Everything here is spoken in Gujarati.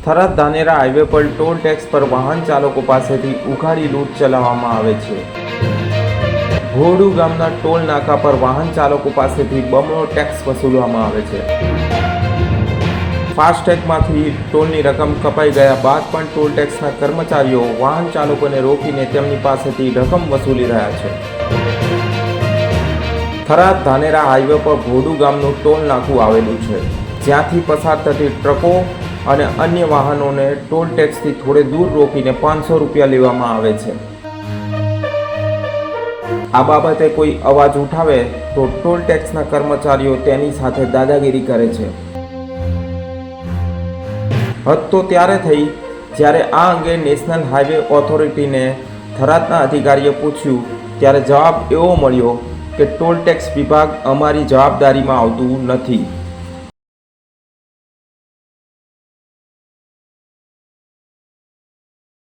થરાદ ધાનેરા હાઈવે પર ટોલ ટેક્સ પર વાહન ચાલકો પાસેથી ઉઘાડી લૂંટ ચલાવવામાં આવે છે। ભોરડુ ગામના ટોલ નાકા પર વાહન ચાલકો પાસેથી બમણો ટેક્સ વસૂલવામાં આવે છે। ફાસ્ટેગમાંથી ટોલની રકમ કપાઈ ગયા બાદ પણ ટોલ ટેક્સના કર્મચારીઓ વાહન ચાલકોને રોકીને તેમની પાસેથી રકમ વસૂલી રહ્યા છે। થરાદ ધાનેરા હાઈવે પર ભોરડુ ગામનું ટોલ નાકું આવેલું છે, જ્યાંથી પસાર થતી ટ્રકો અને અન્ય વાહનોને ટોલ ટેક્સથી થોડે દૂર રોકીને 500 રૂપિયા લેવામાં આવે છે। આ બાબતે કોઈ અવાજ ઉઠાવે તો ટોલ ટેક્સના કર્મચારીઓ તેની સાથે દાદાગીરી કરે છે। હદ તો ત્યારે થઈ જ્યારે આ અંગે નેશનલ હાઈવે ઓથોરિટીને થરાદના અધિકારીએ પૂછ્યું ત્યારે જવાબ એવો મળ્યો કે ટોલ ટેક્સ વિભાગ અમારી જવાબદારીમાં આવતું નથી।